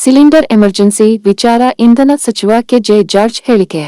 Cylinder emergency ವಿಚಾರ ಇಂಧನ ಸಚಿವ ಕೆ.ಜೆ. ಜಾರ್ಜ್ ಹೇಳಿಕೆ.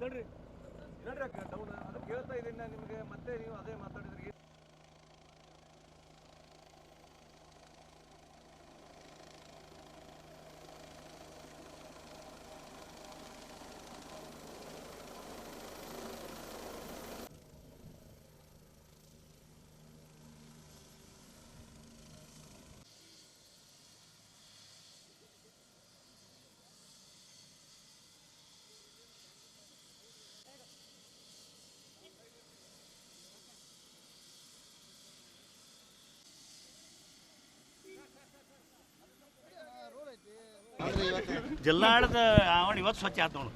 ನಡ್ರಿ ಡೌನ್ ಅದು ಕೇಳ್ತಾ ಇದ್ದೀನಿ ನಾನು ನಿಮಗೆ, ಮತ್ತೆ ನೀವು ಅದೇ ಮಾತಾಡಿದ್ರಿ. ಜಿಲ್ಲಾಡದ ಅವನು ಇವತ್ತು ಸ್ವಚ್ಛ ಆಯ್ತು ನೋಡು.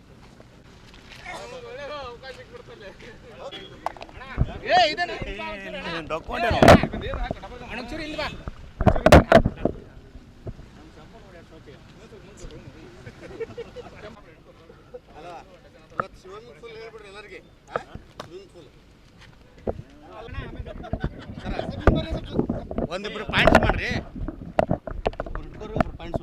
ಒಂದಿಬ್ರು ಪಾಯಿಂಟ್ಸ್ ಮಾಡ್ರಿ, ಒಬ್ಬರು ಪಾಯಿಂಟ್ಸ್.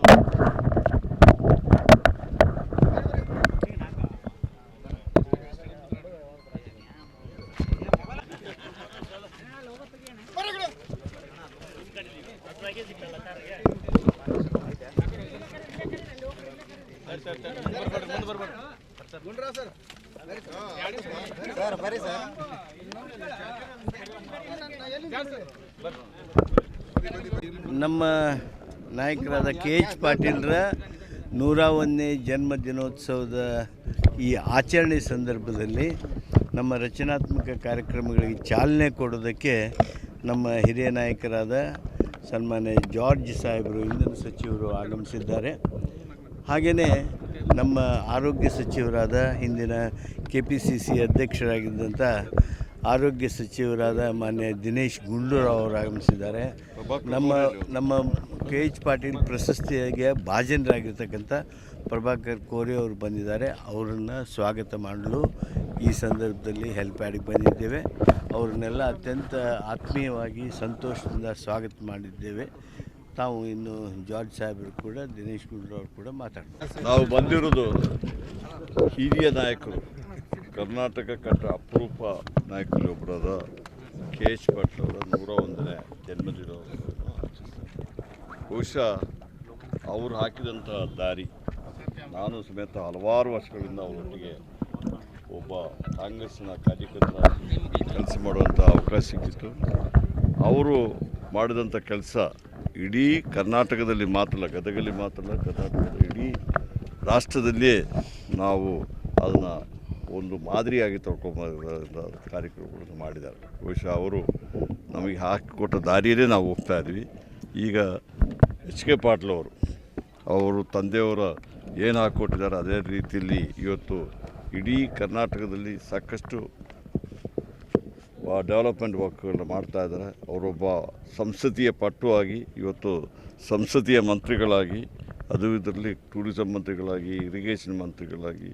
ನಮ್ಮ ನಾಯಕರಾದ ಕೆ.ಎಚ್. ಪಾಟೀಲರ 101ನೇ ಜನ್ಮದಿನೋತ್ಸವದ ಈ ಆಚರಣೆ ಸಂದರ್ಭದಲ್ಲಿ ನಮ್ಮ ರಚನಾತ್ಮಕ ಕಾರ್ಯಕ್ರಮಗಳಿಗೆ ಚಾಲನೆ ಕೊಡೋದಕ್ಕೆ ನಮ್ಮ ಹಿರಿಯ ನಾಯಕರಾದ ಸನ್ಮಾನ್ಯ ಜಾರ್ಜ್ ಸಾಹೇಬರು, ಇಂಧನ ಸಚಿವರು ಆಗಮಿಸಿದ್ದಾರೆ. ಹಾಗೆಯೇ ನಮ್ಮ ಆರೋಗ್ಯ ಸಚಿವರಾದ ಹಿಂದಿನ KPCC ಅಧ್ಯಕ್ಷರಾಗಿದ್ದಂಥ ಆರೋಗ್ಯ ಸಚಿವರಾದ ಮಾನ್ಯ ದಿನೇಶ್ ಗುಂಡೂರಾವ್ ಅವರು ಆಗಮಿಸಿದ್ದಾರೆ. ನಮ್ಮ ಕೆ.ಎಚ್. ಪಾಟೀಲ್ ಪ್ರಶಸ್ತಿಗೆ ಭಾಜನರಾಗಿರ್ತಕ್ಕಂಥ ಪ್ರಭಾಕರ್ ಕೋರೆ ಅವರು ಬಂದಿದ್ದಾರೆ. ಅವರನ್ನು ಸ್ವಾಗತ ಮಾಡಲು ಈ ಸಂದರ್ಭದಲ್ಲಿ ಹೆಲ್ಪ್ಯಾಡಿಗೆ ಬಂದಿದ್ದೇವೆ. ಅವ್ರನ್ನೆಲ್ಲ ಅತ್ಯಂತ ಆತ್ಮೀಯವಾಗಿ ಸಂತೋಷದಿಂದ ಸ್ವಾಗತ ಮಾಡಿದ್ದೇವೆ. ತಾವು ಇನ್ನು ಜಾರ್ಜ್ ಸಾಹೇಬರು ಕೂಡ, ದಿನೇಶ್ ಗುಂಡೂರಾವ್ ಕೂಡ ಮಾತಾಡ್ತಾರೆ. ನಾವು ಬಂದಿರೋದು ಹಿರಿಯ ನಾಯಕರು, ಕರ್ನಾಟಕ ಕಟ್ಟ ಅಪರೂಪ ನಾಯಕರು ಒಬ್ಬರಾದ ಕೆ.ಎಚ್. ಪಾಟೀಲ್ ಅವರ 101ನೇ ಜನ್ಮದಿನವನ್ನು ಆಚರಿಸ್ತಾರೆ. ಬಹುಶಃ ಅವರು ಹಾಕಿದಂಥ ದಾರಿ, ನಾನು ಸಮೇತ ಹಲವಾರು ವರ್ಷಗಳಿಂದ ಅವರೊಟ್ಟಿಗೆ ಒಬ್ಬ ಕಾಂಗ್ರೆಸ್ಸಿನ ಕಾರ್ಯಕರ್ತರ ಕೆಲಸ ಮಾಡುವಂಥ ಅವಕಾಶ ಸಿಕ್ಕಿತ್ತು. ಅವರು ಮಾಡಿದಂಥ ಕೆಲಸ ಇಡೀ ಕರ್ನಾಟಕದಲ್ಲಿ ಮಾತ್ರಲ್ಲ, ಗದಗಲ್ಲಿ ಮಾತ್ರಲ್ಲ, ಕರ್ನಾಟಕದ ಇಡೀ ರಾಷ್ಟ್ರದಲ್ಲಿಯೇ ನಾವು ಅದನ್ನು ಒಂದು ಮಾದರಿಯಾಗಿ ತಗೊಂಬಂದ ಕಾರ್ಯಕ್ರಮಗಳನ್ನು ಮಾಡಿದ್ದಾರೆ. ಬಹುಶಃ ಅವರು ನಮಗೆ ಹಾಕಿಕೊಟ್ಟ ದಾರಿಯಲ್ಲೇ ನಾವು ಹೋಗ್ತಾ ಇದ್ವಿ. ಈಗ H.K. ಪಾಟೀಲ್ ಅವರು ತಂದೆಯವರ ಏನು ಹಾಕಿಕೊಟ್ಟಿದ್ದಾರೆ ಅದೇ ರೀತಿಯಲ್ಲಿ ಇವತ್ತು ಇಡೀ ಕರ್ನಾಟಕದಲ್ಲಿ ಸಾಕಷ್ಟು ಡೆವಲಪ್ಮೆಂಟ್ ವರ್ಕ್ಗಳನ್ನ ಮಾಡ್ತಾ ಇದ್ದಾರೆ. ಅವರೊಬ್ಬ ಸಂಸದೀಯ ಪಟುವಾಗಿ ಇವತ್ತು ಸಂಸದೀಯ ಮಂತ್ರಿಗಳಾಗಿ, ಅದು ಇದರಲ್ಲಿ ಟೂರಿಸಂ ಮಂತ್ರಿಗಳಾಗಿ, ಇರಿಗೇಷನ್ ಮಂತ್ರಿಗಳಾಗಿ,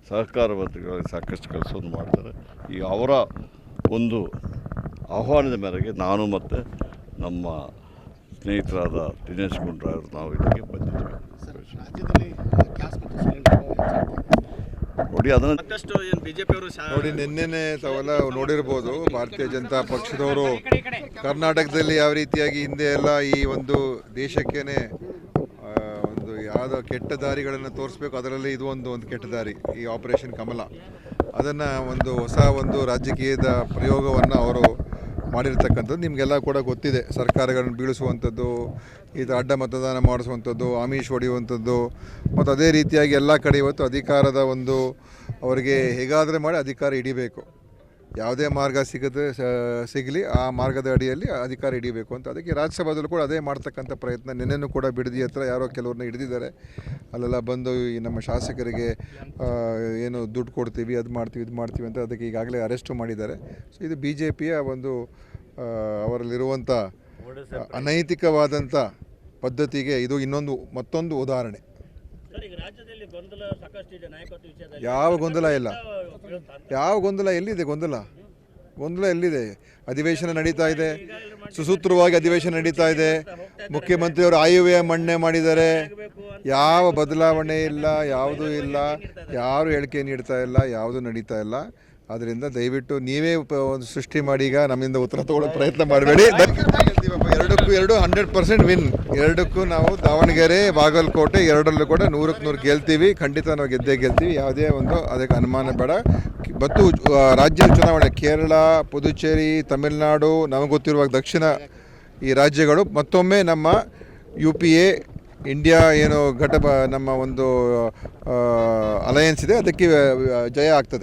ಸಹಕಾರ ಮಂತ್ರಿಗಳಿಗೆ ಸಾಕಷ್ಟು ಕೆಲಸವನ್ನು ಮಾಡ್ತಾರೆ. ಈಗ ಅವರ ಒಂದು ಆಹ್ವಾನದ ಮೇರೆಗೆ ನಾನು ಮತ್ತು ನಮ್ಮ ಸ್ನೇಹಿತರಾದ ದಿನೇಶ್ ಗುಂಡೂರಾವ್ ನಾವು ಇಲ್ಲಿಗೆ ಬಂದಿದ್ದೇವೆ. ನೋಡಿ ಅದನ್ನು ಮತ್ತಷ್ಟು ಏನು ಬಿಜೆಪಿ ಅವರು ನೋಡಿ ನಿನ್ನೆನೆ ತಾವೆಲ್ಲ ನೋಡಿರ್ಬೋದು, ಭಾರತೀಯ ಜನತಾ ಪಕ್ಷದವರು ಕರ್ನಾಟಕದಲ್ಲಿ ಯಾವ ರೀತಿಯಾಗಿ ಹಿಂದೆ ಎಲ್ಲ ಈ ಒಂದು ದೇಶಕ್ಕೇನೆ ಒಂದು ಯಾವುದೋ ಕೆಟ್ಟ ದಾರಿಗಳನ್ನು ತೋರಿಸ್ಬೇಕು, ಅದರಲ್ಲಿ ಇದು ಒಂದು ಕೆಟ್ಟ ದಾರಿ, ಈ ಆಪರೇಷನ್ ಕಮಲ. ಅದನ್ನು ಒಂದು ಹೊಸ ಒಂದು ರಾಜಕೀಯದ ಪ್ರಯೋಗವನ್ನು ಅವರು ಮಾಡಿರ್ತಕ್ಕಂಥದ್ದು ನಿಮಗೆಲ್ಲ ಕೂಡ ಗೊತ್ತಿದೆ. ಸರ್ಕಾರಗಳನ್ನು ಬೀಳಿಸುವಂಥದ್ದು, ಇದು ಅಡ್ಡ ಮತದಾನ ಮಾಡಿಸುವಂಥದ್ದು, ಆಮಿಷ ಹೊಡೆಯುವಂಥದ್ದು, ಮತ್ತು ಅದೇ ರೀತಿಯಾಗಿ ಎಲ್ಲ ಕಡೆ ಇವತ್ತು ಅಧಿಕಾರದ ಒಂದು ಅವರಿಗೆ ಹೇಗಾದರೆ ಮಾಡಿ ಅಧಿಕಾರ ಹಿಡಿಬೇಕು, ಯಾವುದೇ ಮಾರ್ಗ ಸಿಗಲಿ ಆ ಮಾರ್ಗದ ಅಡಿಯಲ್ಲಿ ಅಧಿಕಾರ ಹಿಡಿಬೇಕು ಅಂತ. ಅದಕ್ಕೆ ರಾಜ್ಯಸಭಾದಲ್ಲೂ ಕೂಡ ಅದೇ ಮಾಡ್ತಕ್ಕಂಥ ಪ್ರಯತ್ನ. ನಿನ್ನೆನೂ ಕೂಡ ಬಿಡದಿ ಹತ್ರ ಯಾರೋ ಕೆಲವ್ರನ್ನ ಹಿಡಿದಿದ್ದಾರೆ. ಅಲ್ಲೆಲ್ಲ ಬಂದು ಈ ನಮ್ಮ ಶಾಸಕರಿಗೆ ಏನು ದುಡ್ಡು ಕೊಡ್ತೀವಿ, ಅದು ಮಾಡ್ತೀವಿ, ಇದು ಮಾಡ್ತೀವಿ ಅಂತ ಅದಕ್ಕೆ ಈಗಾಗಲೇ ಅರೆಸ್ಟು ಮಾಡಿದ್ದಾರೆ. ಸೊ ಇದು ಬಿ ಜೆ ಪಿಯ ಒಂದು ಅವರಲ್ಲಿರುವಂಥ ಅನೈತಿಕವಾದಂಥ ಪದ್ಧತಿಗೆ ಇದು ಮತ್ತೊಂದು ಉದಾಹರಣೆ. ಯಾವ ಗೊಂದಲ ಇಲ್ಲ, ಯಾವ ಗೊಂದಲ ಎಲ್ಲಿದೆ? ಗೊಂದಲ ಎಲ್ಲಿದೆ? ಅಧಿವೇಶನ ನಡೀತಾ ಇದೆ, ಸುಸೂತ್ರವಾಗಿ ಅಧಿವೇಶನ ನಡೀತಾ ಇದೆ. ಮುಖ್ಯಮಂತ್ರಿಯವರು ಆಯವ್ಯಯ ಮಂಡನೆ ಮಾಡಿದ್ದಾರೆ, ಯಾವ ಬದಲಾವಣೆ ಇಲ್ಲ, ಯಾವುದೂ ಇಲ್ಲ, ಯಾರು ಹೇಳಿಕೆ ನೀಡ್ತಾ ಇಲ್ಲ, ಯಾವುದೂ ನಡೀತಾ ಇಲ್ಲ. ಆದ್ದರಿಂದ ದಯವಿಟ್ಟು ನೀವೇ ಒಂದು ಸೃಷ್ಟಿ ಮಾಡಿ ಈಗ ನಮ್ಮಿಂದ ಉತ್ತರ ತಗೊಳ್ಳೋ ಪ್ರಯತ್ನ ಮಾಡಬೇಡಿ. ಎರಡಕ್ಕೂ 100% ವಿನ್. ಎರಡಕ್ಕೂ ನಾವು ದಾವಣಗೆರೆ, ಬಾಗಲಕೋಟೆ ಎರಡರಲ್ಲೂ ಕೂಡ 100ಕ್ಕೆ 100 ಗೆಲ್ತೀವಿ. ಖಂಡಿತ ನಾವು ಗೆದ್ದೇ ಗೆಲ್ತೀವಿ, ಯಾವುದೇ ಒಂದು ಅದಕ್ಕೆ ಅನುಮಾನ ಬೇಡ. ಮತ್ತು ರಾಜ್ಯದ ಚುನಾವಣೆ ಕೇರಳ, ಪುದುಚೇರಿ, ತಮಿಳುನಾಡು, ನಮಗೆ ಗೊತ್ತಿರುವಾಗ ದಕ್ಷಿಣ ಈ ರಾಜ್ಯಗಳು ಮತ್ತೊಮ್ಮೆ ನಮ್ಮ UPA ಇಂಡಿಯಾ ಏನು ನಮ್ಮ ಒಂದು ಅಲಯನ್ಸ್ ಇದೆ ಅದಕ್ಕೆ ಜಯ ಆಗ್ತದೆ.